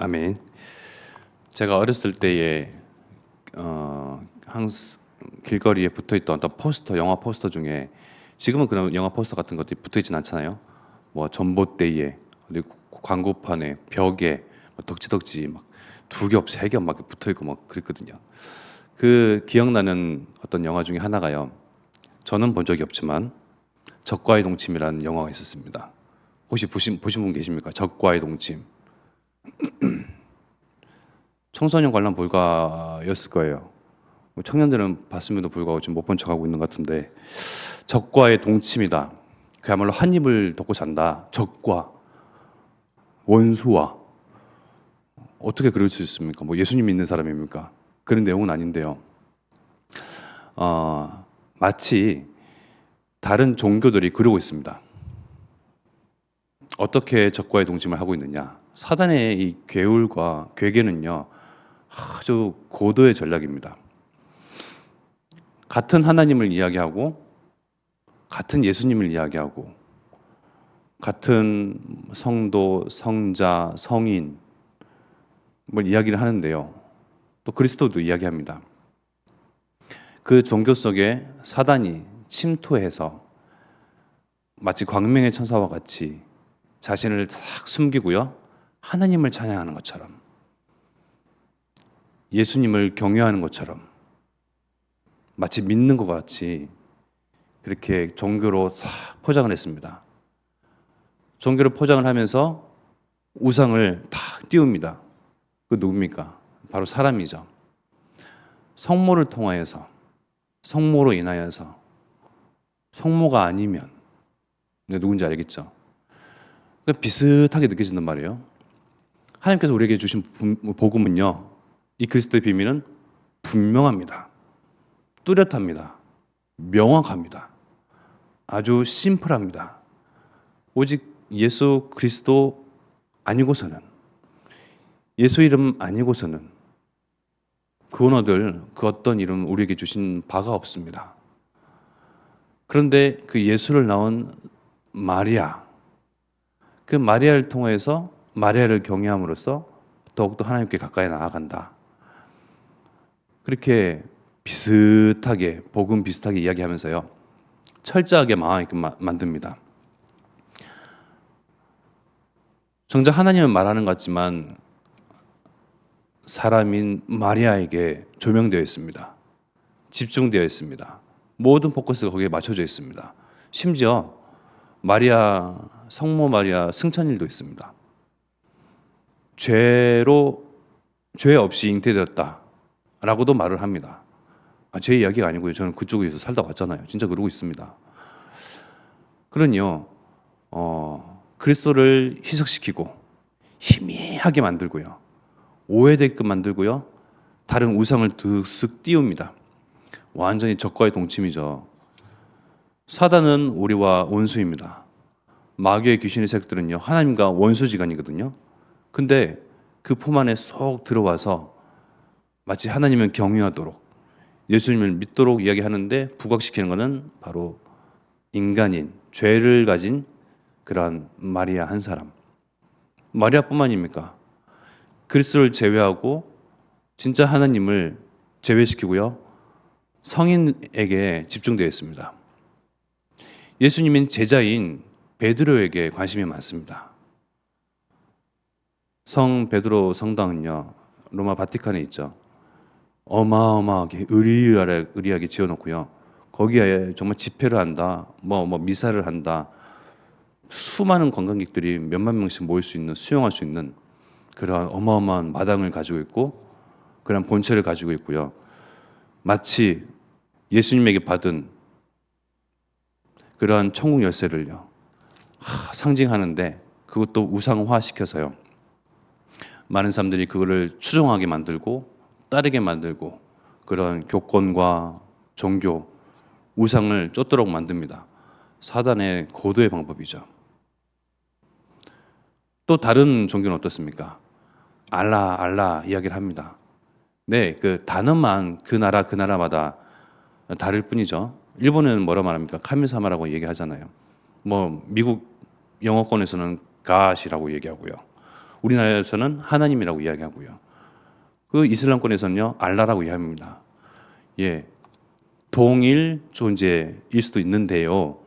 아멘. 제가 어렸을 때에 항 길거리에 붙어있던 어떤 포스터, 영화 포스터 중에 지금은 그런 영화 포스터 같은 것들이 붙어있진 않잖아요. 뭐 전봇대에, 그리고 광고판에, 벽에 뭐 덕지덕지 막 두 겹, 세 겹 막 붙어있고 막 그랬거든요. 그 기억나는 어떤 영화 중에 하나가요. 저는 본 적이 없지만 적과의 동침이라는 영화가 있었습니다. 혹시 보신 분 계십니까? 적과의 동침. 청소년 관람 불가였을 거예요. 뭐 청년들은 봤음에도 불구하고 지금 못 본 척하고 있는 것 같은데, 적과의 동침이다. 그야말로 한 입을 덮고 잔다. 적과 원수와 어떻게 그럴 수 있습니까? 뭐 예수님 믿는 사람입니까? 그런 내용은 아닌데요. 마치 다른 종교들이 그러고 있습니다. 어떻게 적과의 동침을 하고 있느냐? 사단의 이 괴울과 괴계는요, 아주 고도의 전략입니다. 같은 하나님을 이야기하고, 같은 예수님을 이야기하고, 같은 성도, 성자, 성인 뭘 이야기를 하는데요. 또 그리스도도 이야기합니다. 그 종교 속에 사단이 침투해서 마치 광명의 천사와 같이 자신을 싹 숨기고요. 하나님을 찬양하는 것처럼, 예수님을 경외하는 것처럼, 마치 믿는 것 같이 그렇게 종교로 싹 포장을 했습니다. 종교를 포장을 하면서 우상을 다 띄웁니다. 그 누굽니까? 바로 사람이죠. 성모를 통하여서, 성모로 인하여서, 성모가 아니면, 누군지 알겠죠? 그러니까 비슷하게 느껴진단 말이에요. 하나님께서 우리에게 주신 복음은요, 이 그리스도의 비밀은 분명합니다. 뚜렷합니다. 명확합니다. 아주 심플합니다. 오직 예수 그리스도 아니고서는, 예수 이름 아니고서는 구원받을 그 어떤 이름 우리에게 주신 바가 없습니다. 그런데 그 예수를 낳은 마리아, 그 마리아를 통해서 마리아를 경외함으로써 더욱더 하나님께 가까이 나아간다. 그렇게 비슷하게, 복음 비슷하게 이야기하면서요, 철저하게 망하게끔 만듭니다. 정작 하나님은 말하는 것 같지만 사람인 마리아에게 조명되어 있습니다. 집중되어 있습니다. 모든 포커스가 거기에 맞춰져 있습니다. 심지어 마리아, 성모 마리아 승천일도 있습니다. 죄 없이 잉태되었다라고도 말을 합니다. 제 이야기가 아니고요. 저는 그쪽에서 살다 왔잖아요. 진짜 그러고 있습니다. 그러니요, 그리스도를 희석시키고 희미하게 만들고요, 오해되게끔 만들고요, 다른 우상을 득쓱 띄웁니다. 완전히 적과의 동침이죠. 사단은 우리와 원수입니다. 마귀의 귀신의 세력들은요, 하나님과 원수지간이거든요. 근데 그 품 안에 쏙 들어와서 마치 하나님을 경외하도록, 예수님을 믿도록 이야기하는데 부각시키는 것은 바로 인간인, 죄를 가진 그러한 마리아 한 사람. 마리아뿐만입니까? 그리스도를 제외하고 진짜 하나님을 제외시키고요, 성인에게 집중되어 있습니다. 예수님인 제자인 베드로에게 관심이 많습니다. 성 베드로 성당은요, 로마 바티칸에 있죠. 어마어마하게 의리하게 지어놓고요, 거기에 정말 집회를 한다, 뭐 미사를 한다, 수많은 관광객들이 몇만 명씩 모일 수 있는, 수용할 수 있는 그러한 어마어마한 마당을 가지고 있고, 그런 본체를 가지고 있고요, 마치 예수님에게 받은 그러한 천국 열쇠를요, 상징하는데 그것도 우상화시켜서요, 많은 사람들이 그거를 추종하게 만들고 따르게 만들고, 그런 교권과 종교, 우상을 쫓도록 만듭니다. 사단의 고도의 방법이죠. 또 다른 종교는 어떻습니까? 알라 이야기를 합니다. 네, 그 단어만 그 나라마다 다를 뿐이죠. 일본은 뭐라 말합니까? 카미사마라고 얘기하잖아요. 뭐 미국 영어권에서는 갓이라고 얘기하고요. 우리나라에서는 하나님이라고 이야기하고요. 그 이슬람권에서는요 알라라고 이야기합니다. 예, 동일 존재일 수도 있는데요.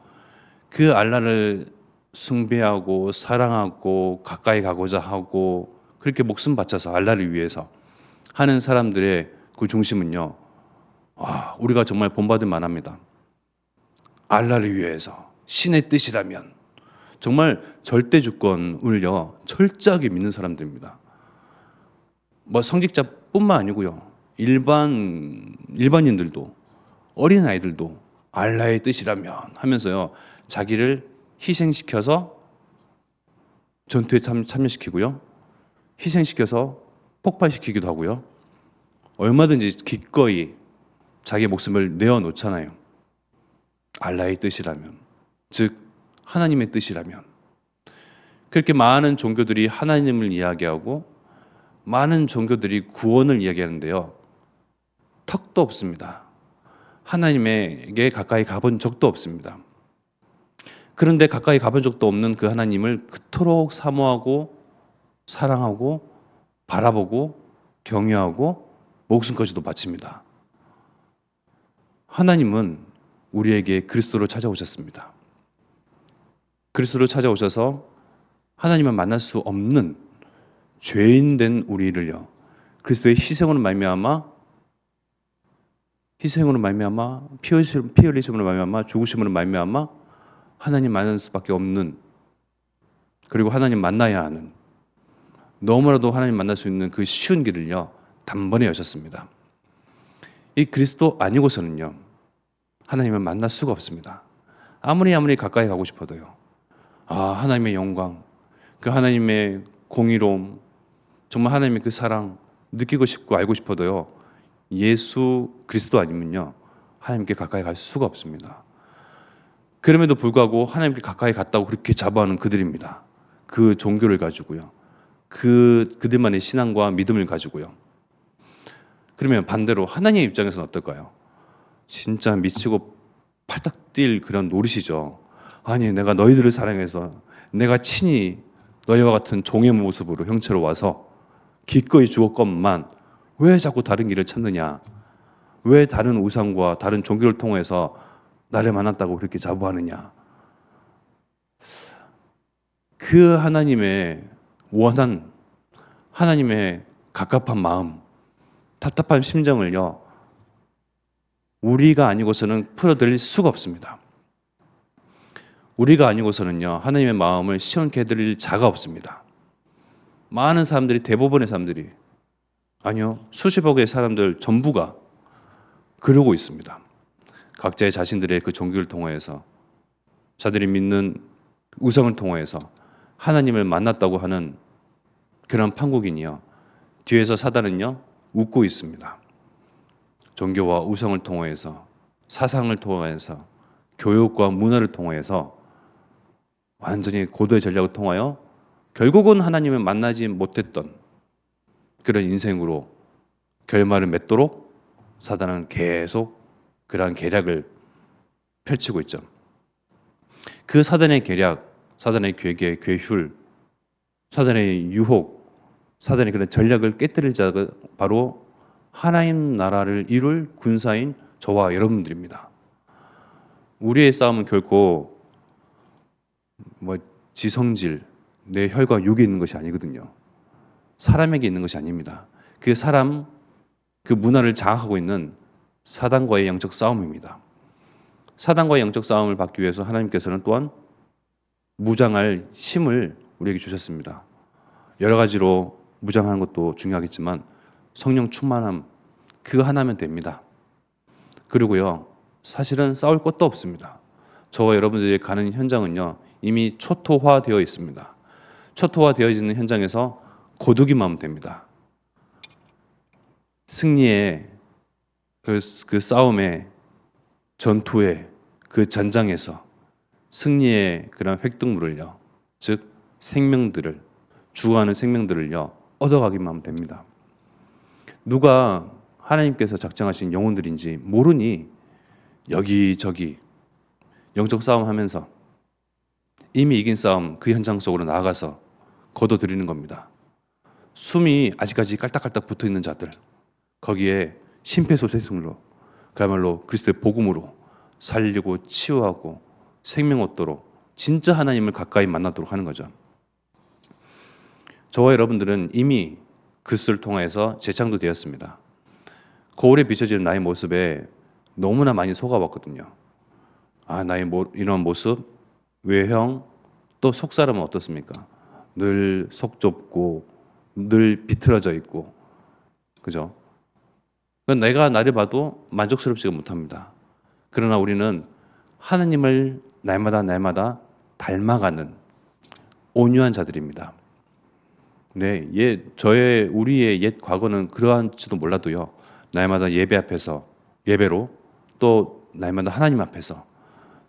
그 알라를 숭배하고 사랑하고 가까이 가고자 하고 그렇게 목숨 바쳐서 알라를 위해서 하는 사람들의 그 중심은요. 우리가 정말 본받을 만합니다. 알라를 위해서 신의 뜻이라면 정말 절대 주권을요 철저하게 믿는 사람들입니다. 뭐 성직자뿐만 아니고요. 일반인들도 어린 아이들도 알라의 뜻이라면 하면서요 자기를 희생시켜서 전투에 참여시키고요, 희생시켜서 폭발시키기도 하고요. 얼마든지 기꺼이 자기 목숨을 내어놓잖아요. 알라의 뜻이라면, 즉 하나님의 뜻이라면. 그렇게 많은 종교들이 하나님을 이야기하고 많은 종교들이 구원을 이야기하는데요. 턱도 없습니다. 하나님에게 가까이 가본 적도 없습니다. 그런데 가까이 가본 적도 없는 그 하나님을 그토록 사모하고 사랑하고 바라보고 경외하고 목숨까지도 바칩니다. 하나님은 우리에게 그리스도로 찾아오셨습니다. 그리스도로 찾아오셔서 하나님을 만날 수 없는 죄인된 우리를요 그리스도의 희생으로 말미암아 피 흘리심으로 말미암아 죽으심으로 말미암아 하나님 만날 수밖에 없는, 그리고 하나님 만나야 하는, 너무나도 하나님 만날 수 있는 그 쉬운 길을요 단번에 여셨습니다. 이 그리스도 아니고서는요 하나님을 만날 수가 없습니다. 아무리 가까이 가고 싶어도요 하나님의 영광, 그 하나님의 공의로움, 정말 하나님의 그 사랑 느끼고 싶고 알고 싶어도요 예수 그리스도 아니면요 하나님께 가까이 갈 수가 없습니다. 그럼에도 불구하고 하나님께 가까이 갔다고 그렇게 자부하는 그들입니다. 그 종교를 가지고요, 그들만의 신앙과 믿음을 가지고요. 그러면 반대로 하나님의 입장에서는 어떨까요? 진짜 미치고 팔딱 뛸 그런 노릇이죠. 아니, 내가 너희들을 사랑해서 내가 친히 너희와 같은 종의 모습으로 형체로 와서 기꺼이 죽었건만 왜 자꾸 다른 길을 찾느냐? 왜 다른 우상과 다른 종교를 통해서 나를 만났다고 그렇게 자부하느냐? 그 하나님의 원한, 하나님의 갑갑한 마음, 답답한 심정을요 우리가 아니고서는 풀어드릴 수가 없습니다. 우리가 아니고서는요 하나님의 마음을 시원케 해드릴 자가 없습니다. 많은 사람들이, 대부분의 사람들이, 아니요 수십억의 사람들 전부가 그러고 있습니다. 각자의 자신들의 그 종교를 통해서, 자들이 믿는 우상을 통해서 하나님을 만났다고 하는 그런 판국인이요 뒤에서 사단은요 웃고 있습니다. 종교와 우상을 통해서, 사상을 통해서, 교육과 문화를 통해서 완전히 고도의 전략을 통하여 결국은 하나님을 만나지 못했던 그런 인생으로 결말을 맺도록 사단은 계속 그러한 계략을 펼치고 있죠. 그 사단의 계략, 사단의 괴계, 괴휼, 사단의 유혹, 사단의 그런 전략을 깨뜨릴 자가 바로 하나님 나라를 이룰 군사인 저와 여러분들입니다. 우리의 싸움은 결코 지성질, 내 혈과 육에 있는 것이 아니거든요. 사람에게 있는 것이 아닙니다. 그 사람, 그 문화를 장악하고 있는 사단과의 영적 싸움입니다. 사단과의 영적 싸움을 받기 위해서 하나님께서는 또한 무장할 힘을 우리에게 주셨습니다. 여러 가지로 무장하는 것도 중요하겠지만 성령 충만함, 그거 하나면 됩니다. 그리고요 사실은 싸울 것도 없습니다. 저와 여러분들이 가는 현장은요 이미 초토화되어 있습니다. 초토화되어 있는 현장에서 고두기만 하면 됩니다. 승리의 그 싸움의 전투의 그 전장에서 승리의 그런 획득물을요, 즉 생명들을, 죽어가는 생명들을요 얻어가기만 하면 됩니다. 누가 하나님께서 작정하신 영혼들인지 모르니 여기저기 영적 싸움하면서 이미 이긴 싸움 그 현장 속으로 나아가서 거둬들이는 겁니다. 숨이 아직까지 깔딱깔딱 붙어 있는 자들, 거기에 심폐소생술로 그야말로 그리스도의 복음으로 살리고 치유하고 생명 얻도록 진짜 하나님을 가까이 만나도록 하는 거죠. 저와 여러분들은 이미 그리스도를 통해서 재창조되었습니다. 거울에 비춰지는 나의 모습에 너무나 많이 속아왔거든요. 나의 이런 모습, 외형, 또 속사람은 어떻습니까? 늘 속 좁고 늘 비틀어져 있고, 그죠? 내가 나를 봐도 만족스럽지가 못합니다. 그러나 우리는 하나님을 날마다 닮아가는 온유한 자들입니다. 네, 우리의 옛 과거는 그러한지도 몰라도요. 날마다 예배 앞에서 예배로 또 날마다 하나님 앞에서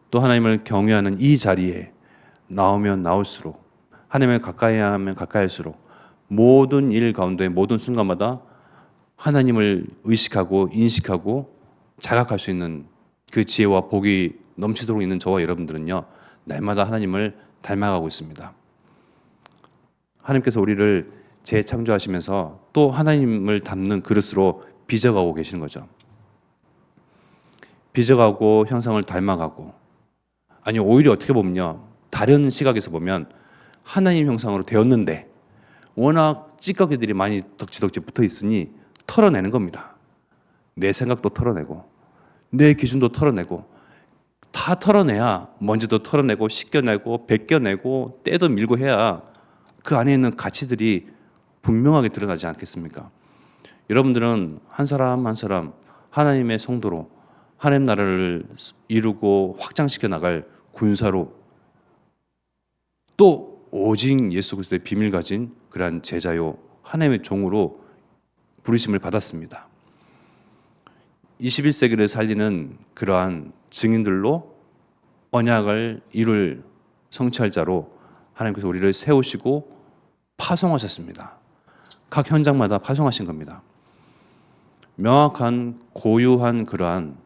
또 하나님을 경외하는 이 자리에 나오면 나올수록 하나님을 가까이 하면 가까이 할수록 모든 일 가운데 모든 순간마다 하나님을 의식하고 인식하고 자각할 수 있는 그 지혜와 복이 넘치도록 있는 저와 여러분들은요. 날마다 하나님을 닮아가고 있습니다. 하나님께서 우리를 재창조하시면서 또 하나님을 담는 그릇으로 빚어가고 계시는 거죠. 빚어가고 형상을 닮아가고, 아니 오히려 어떻게 보면요, 다른 시각에서 보면 하나님 형상으로 되었는데 워낙 찌꺼기들이 많이 덕지덕지 붙어 있으니 털어내는 겁니다. 내 생각도 털어내고 내 기준도 털어내고, 다 털어내야 먼지도 털어내고 씻겨내고 벗겨내고 때도 밀고 해야 그 안에 있는 가치들이 분명하게 드러나지 않겠습니까? 여러분들은 한 사람 한 사람 하나님의 성도로 하나님 나라를 이루고 확장시켜 나갈 군사로, 또 오직 예수 그리스도의 비밀 가진 그러한 제자요 하나님의 종으로 부르심을 받았습니다. 21세기를 살리는 그러한 증인들로 언약을 이룰 성취할 자로 하나님께서 우리를 세우시고 파송하셨습니다. 각 현장마다 파송하신 겁니다. 명확한 고유한 그러한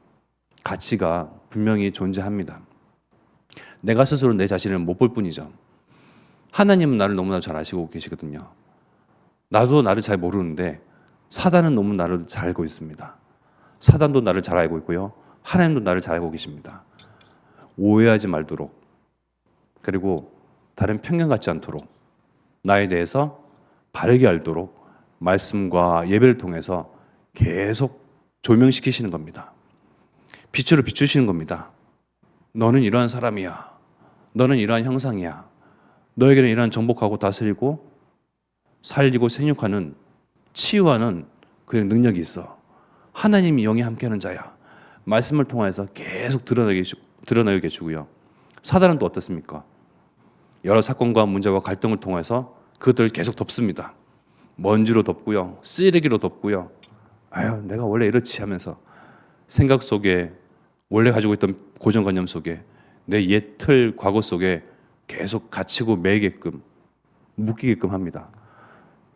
가치가 분명히 존재합니다. 내가 스스로 내 자신을 못 볼 뿐이죠. 하나님은 나를 너무나 잘 아시고 계시거든요. 나도 나를 잘 모르는데 사단은 너무 나를 잘 알고 있습니다. 사단도 나를 잘 알고 있고요. 하나님도 나를 잘 알고 계십니다. 오해하지 말도록, 그리고 다른 편견 갖지 않도록 나에 대해서 바르게 알도록 말씀과 예배를 통해서 계속 조명시키시는 겁니다. 빛으로 비추시는 겁니다. 너는 이러한 사람이야. 너는 이러한 형상이야. 너에게는 이러한 정복하고 다스리고 살리고 생육하는, 치유하는 그 능력이 있어. 하나님이 영이 함께하는 자야. 말씀을 통해서 계속 드러내게 계시고요. 사단은 또 어떻습니까? 여러 사건과 문제와 갈등을 통해서 그것들을 계속 덮습니다. 먼지로 덮고요. 쓰레기로 덮고요. 아유, 내가 원래 이렇지 하면서 생각 속에, 원래 가지고 있던 고정관념 속에, 내 옛 틀 과거 속에 계속 갇히고 매게끔, 묶이게끔 합니다.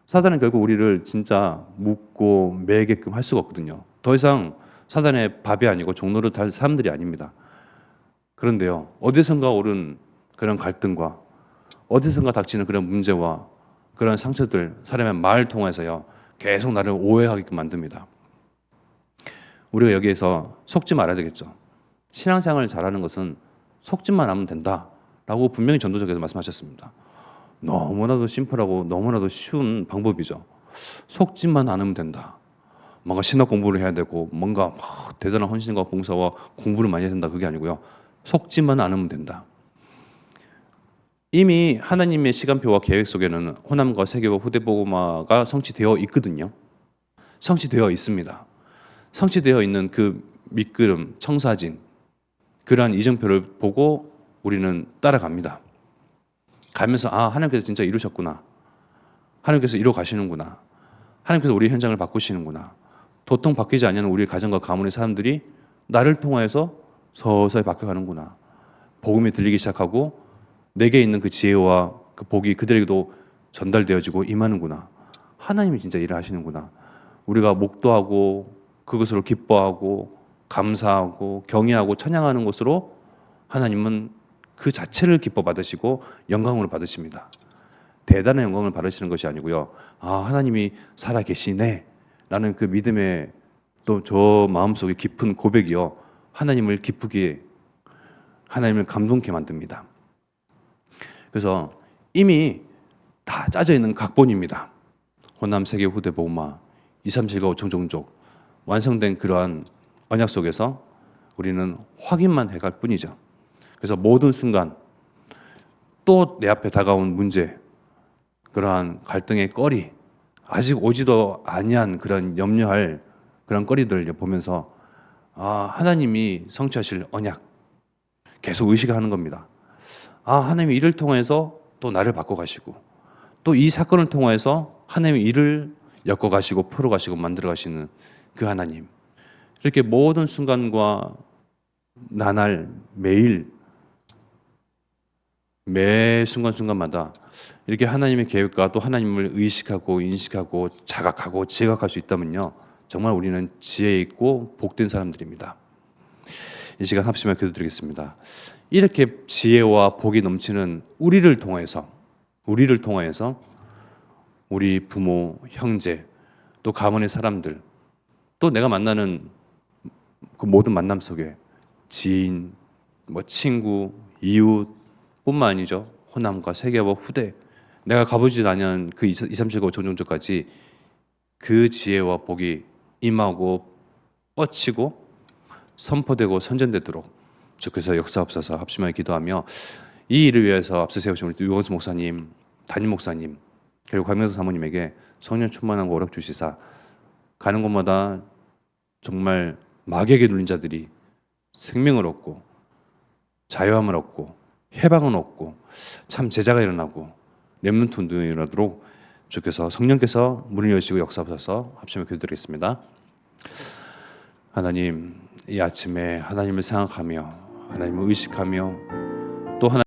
사단은 결국 우리를 진짜 묶고 매게끔 할 수가 없거든요. 더 이상 사단의 밥이 아니고 종로를 달 사람들이 아닙니다. 그런데요, 어디선가 오른 그런 갈등과 어디선가 닥치는 그런 문제와 그런 상처들, 사람의 말을 통해서요, 계속 나를 오해하게끔 만듭니다. 우리가 여기에서 속지 말아야 되겠죠. 신앙생활을 잘하는 것은 속지만 하면 된다라고 분명히 전도적에서 말씀하셨습니다. 너무나도 심플하고 너무나도 쉬운 방법이죠. 속지만 않으면 된다. 뭔가 신학 공부를 해야 되고 뭔가 막 대단한 헌신과 봉사와 공부를 많이 해야 된다, 그게 아니고요. 속지만 않으면 된다. 이미 하나님의 시간표와 계획 속에는 호남과 세계와 후대복음화가 성취되어 있거든요. 성취되어 있습니다. 성취되어 있는 그 밑그림, 청사진, 그러한 이정표를 보고 우리는 따라갑니다. 가면서 하나님께서 진짜 이루셨구나. 하나님께서 이루어 가시는구나. 하나님께서 우리 현장을 바꾸시는구나. 도통 바뀌지 않는 우리 가정과 가문의 사람들이 나를 통하여서 서서히 바뀌어가는구나. 복음이 들리기 시작하고 내게 있는 그 지혜와 그 복이 그들에게도 전달되어지고 임하는구나. 하나님이 진짜 일을 하시는구나. 우리가 목도하고 그것으로 기뻐하고 감사하고 경외하고 찬양하는 것으로 하나님은 그 자체를 기뻐 받으시고 영광으로 받으십니다. 대단한 영광을 받으시는 것이 아니고요. 아, 하나님이 살아 계시네 라는 그 믿음의 또 저 마음속에 깊은 고백이요, 하나님을 기쁘게, 하나님을 감동케 만듭니다. 그래서 이미 다 짜져 있는 각본입니다. 호남 세계 후대 복음화 237가 청종족 완성된 그러한 언약 속에서 우리는 확인만 해갈 뿐이죠. 그래서 모든 순간 또 내 앞에 다가온 문제, 그러한 갈등의 거리, 아직 오지도 아니한 그런 염려할 그런 거리들을 보면서 아, 하나님이 성취하실 언약 계속 의식하는 겁니다. 아, 하나님이 이를 통해서 또 나를 바꿔가시고 또 이 사건을 통해서 하나님이 이를 엮어가시고 풀어가시고 만들어가시는 그 하나님, 이렇게 모든 순간과 나날 매일 매 순간순간마다 이렇게 하나님의 계획과 또 하나님을 의식하고 인식하고 자각하고 지각할 수 있다면요, 정말 우리는 지혜 있고 복된 사람들입니다. 이 시간 합심하여 기도드리겠습니다. 이렇게 지혜와 복이 넘치는 우리를 통해서 우리 부모, 형제, 또 가문의 사람들, 또 내가 만나는 그 모든 만남 속에 지인, 친구, 이웃 뿐만 아니죠. 호남과 세계와 후대, 내가 가보지 않은 그 237고 종종족까지 그 지혜와 복이 임하고 뻗치고 선포되고 선전되도록 주께서 역사하옵소서. 합심하여 기도하며 이 일을 위해서 앞서 세우신 우리 유건수 목사님, 담임 목사님, 그리고 강명수 사모님에게 성령 충만한 오락 주시사 가는 곳마다 정말 마귀에게 눌린 자들이 생명을 얻고 자유함을 얻고 해방을 얻고 참 제자가 일어나고 렘넌트 운동이 일어나도록 주께서 성령께서 문을 여시고 역사하셔서 합심하여 기도드리겠습니다. 하나님, 이 아침에 하나님을 생각하며 하나님을 의식하며 또 하나님